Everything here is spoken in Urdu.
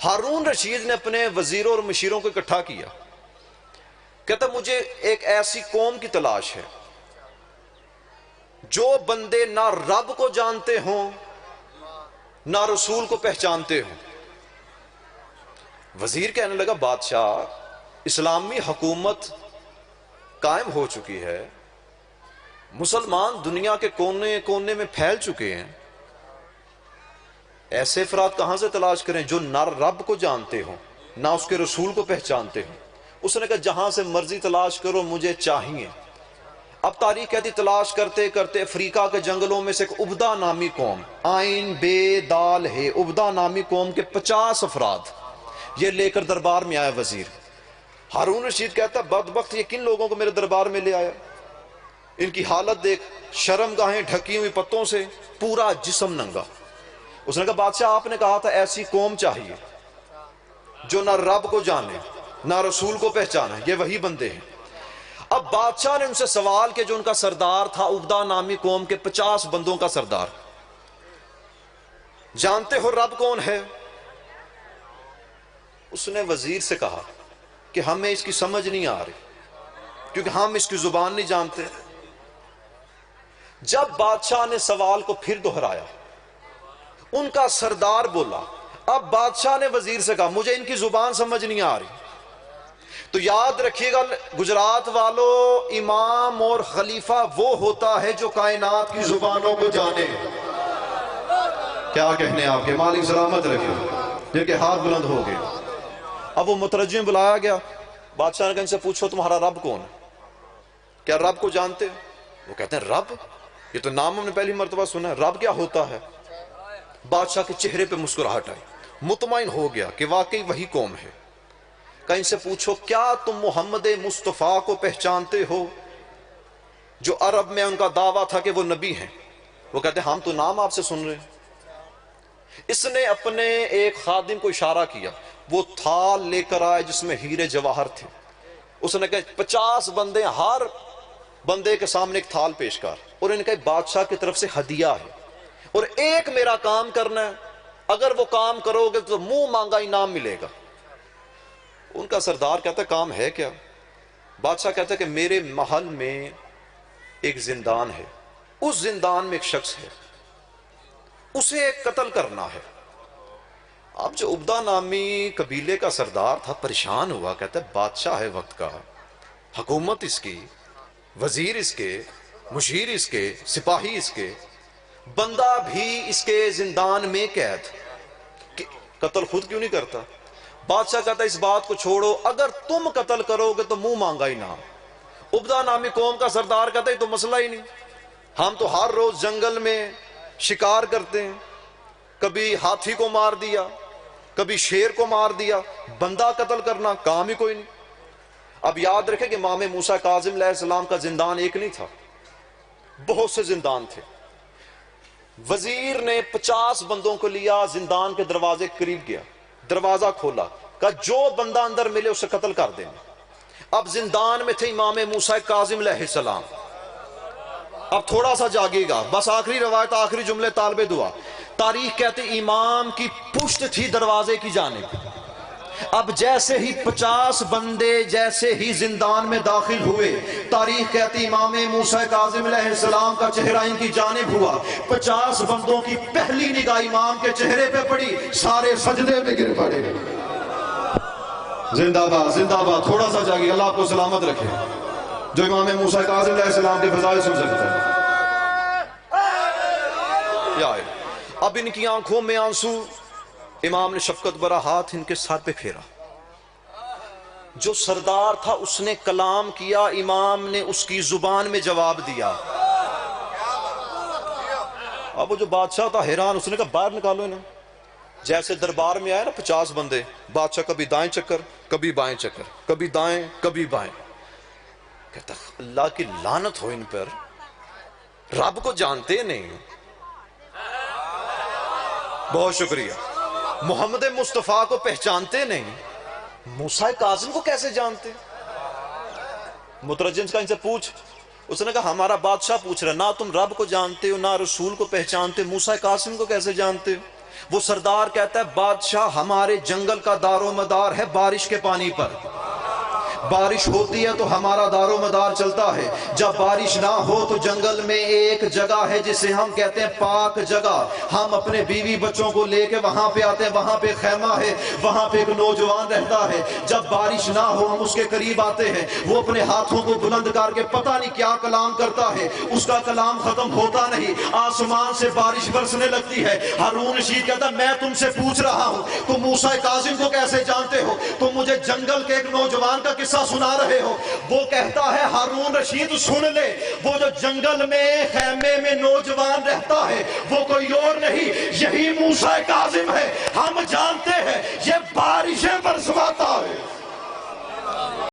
ہارون رشید نے اپنے وزیروں اور مشیروں کو اکٹھا کیا، کہتا مجھے ایک ایسی قوم کی تلاش ہے جو بندے نہ رب کو جانتے ہوں نہ رسول کو پہچانتے ہوں۔ وزیر کہنے لگا بادشاہ، اسلامی حکومت قائم ہو چکی ہے، مسلمان دنیا کے کونے کونے میں پھیل چکے ہیں، ایسے افراد کہاں سے تلاش کریں جو نہ رب کو جانتے ہوں نہ اس کے رسول کو پہچانتے ہوں؟ اس نے کہا جہاں سے مرضی تلاش کرو، مجھے چاہیے۔ اب تاریخ کہتی تلاش کرتے کرتے افریقہ کے جنگلوں میں سے ایک عبدہ نامی قوم، آئین بے دال ہے، عبدہ نامی قوم کے 50 افراد یہ لے کر دربار میں آیا وزیر۔ ہارون رشید کہتا بدبخت یہ کن لوگوں کو میرے دربار میں لے آیا، ان کی حالت دیکھ، شرم گاہیں ڈھکی ہوئی پتوں سے، پورا جسم ننگا۔ اس نے کہا بادشاہ آپ نے کہا تھا ایسی قوم چاہیے جو نہ رب کو جانے نہ رسول کو پہچانے، یہ وہی بندے ہیں۔ اب بادشاہ نے ان سے سوال کیا، جو ان کا سردار تھا عبدہ نامی قوم کے 50 بندوں کا سردار، جانتے ہو رب کون ہے؟ اس نے وزیر سے کہا کہ ہمیں اس کی سمجھ نہیں آ رہی کیونکہ ہم اس کی زبان نہیں جانتے۔ جب بادشاہ نے سوال کو پھر دہرایا، ان کا سردار بولا، اب بادشاہ نے وزیر سے کہا مجھے ان کی زبان سمجھ نہیں آ رہی، تو یاد رکھیے گا گجرات والو، امام اور خلیفہ وہ ہوتا ہے جو کائنات کی زبانوں کو جانے۔ کیا کہنے آپ کے مالک سلامت رکھے، جن کے ہاتھ بلند ہو گئے۔ اب وہ مترجم بلایا گیا، بادشاہ نے کہا ان سے پوچھو تمہارا رب کون ہے، کیا رب کو جانتے؟ وہ کہتے ہیں رب، یہ تو نام ہم نے پہلی مرتبہ سنا ہے، رب کیا ہوتا ہے؟ بادشاہ کے چہرے پہ مسکراہٹ آئی، مطمئن ہو گیا کہ واقعی وہی قوم ہے۔ کہ ان سے پوچھو کیا تم محمد مصطفیٰ کو پہچانتے ہو جو عرب میں ان کا دعویٰ تھا کہ وہ نبی ہیں؟ وہ کہتے ہیں ہم تو نام آپ سے سن رہے ہیں۔ اس نے اپنے ایک خادم کو اشارہ کیا، وہ تھال لے کر آئے جس میں ہیرے جواہر تھے۔ اس نے کہا 50 بندے، ہر بندے کے سامنے ایک تھال پیش کر، اور ان کا بادشاہ کی طرف سے ہدیہ ہے، اور ایک میرا کام کرنا ہے، اگر وہ کام کرو گے تو منہ مانگا انعام ملے گا۔ ان کا سردار کہتا ہے کام ہے کیا؟ بادشاہ کہتا ہے کہ میرے محل میں ایک زندان ہے، اس زندان میں ایک شخص ہے، اسے قتل کرنا ہے۔ اب جو عبدہ نامی قبیلے کا سردار تھا پریشان ہوا، کہتا ہے بادشاہ ہے وقت کا، حکومت اس کی، وزیر اس کے، مشیر اس کے، سپاہی اس کے، بندہ بھی اس کے زندان میں قید، قتل خود کیوں نہیں کرتا؟ بادشاہ کہتا ہے اس بات کو چھوڑو، اگر تم قتل کرو گے تو منہ مانگا انعام۔ عبدہ نامی قوم کا سردار کہتا ہے یہ تو مسئلہ ہی نہیں، ہم تو ہر روز جنگل میں شکار کرتے ہیں، کبھی ہاتھی کو مار دیا، کبھی شیر کو مار دیا، بندہ قتل کرنا کام ہی کوئی نہیں۔ اب یاد رکھیں کہ امام موسیٰ کاظم علیہ السلام کا زندان ایک نہیں تھا، بہت سے زندان تھے۔ وزیر نے 50 بندوں کو لیا، زندان کے دروازے کے قریب گیا، دروازہ کھولا، کہا جو بندہ اندر ملے اسے قتل کر دینا۔ اب زندان میں تھے امام موسیٰ کاظم علیہ السلام، اب تھوڑا سا جاگے گا، بس آخری روایت، آخری جملے طالب دعا۔ تاریخ کہتے امام کی پشت تھی دروازے کی جانب، اب جیسے ہی 50 بندے جیسے ہی زندان میں داخل ہوئے، تاریخ کہتی امام موسیٰ کاظم علیہ السلام کا چہرہ ان کی جانب ہوا، 50 بندوں کی پہلی نگاہ امام کے چہرے پہ پڑی، سارے سجدے پہ گر پڑے۔ زندہ باد، زندہ باد، تھوڑا سا جاگی، اللہ آپ کو سلامت رکھے جو امام موسیٰ کاظم علیہ السلام کی فضائل سن سکتا ہے۔ اب ان کی آنکھوں میں آنسو، امام نے شفقت برا ہاتھ ان کے سر پہ پھیرا، جو سردار تھا اس نے کلام کیا، امام نے اس کی زبان میں جواب دیا۔ اب وہ جو بادشاہ تھا حیران، اس نے کہا باہر نکالو انہیں۔ جیسے دربار میں آئے نا 50 بندے، بادشاہ کبھی دائیں چکر کبھی بائیں چکر، کبھی دائیں کبھی بائیں، کہتا اللہ کی لعنت ہو ان پر، رب کو جانتے نہیں۔ بہت شکریہ۔ محمد مصطفیٰ کو پہچانتے نہیں، موسیٰ کاظم کو کیسے جانتے؟ مترجم کا ان سے پوچھ، اس نے کہا ہمارا بادشاہ پوچھ رہا، نہ تم رب کو جانتے ہو نہ رسول کو پہچانتے، موسیٰ کاظم کو کیسے جانتے ہو؟ وہ سردار کہتا ہے بادشاہ ہمارے جنگل کا دار و مدار ہے بارش کے پانی پر، بارش ہوتی ہے تو ہمارا دار و مدار چلتا ہے، جب بارش نہ ہو تو جنگل میں ایک جگہ ہے جسے ہم کہتے ہیں پاک جگہ، ہم اپنے بیوی بچوں کو لے کے وہاں پہ آتے ہیں، وہاں پہ خیمہ ہے، وہاں پہ ایک نوجوان رہتا ہے، جب بارش نہ ہو ہم اس کے قریب آتے ہیں، وہ اپنے ہاتھوں کو بلند کر کے پتہ نہیں کیا کلام کرتا ہے، اس کا کلام ختم ہوتا نہیں، آسمان سے بارش برسنے لگتی ہے۔ ہارون رشید کہتا ہے میں تم سے پوچھ رہا ہوں تم موسیٰ کاظم کو کیسے جانتے ہو؟ تم مجھے جنگل کے ایک نوجوان کا قصہ سنا رہے ہو۔ وہ کہتا ہے ہارون رشید سن لے، وہ جو جنگل میں خیمے میں نوجوان رہتا ہے وہ کوئی اور نہیں، یہی موسیٰ کاظم ہے، ہم جانتے ہیں یہ بارشیں برسواتا ہے۔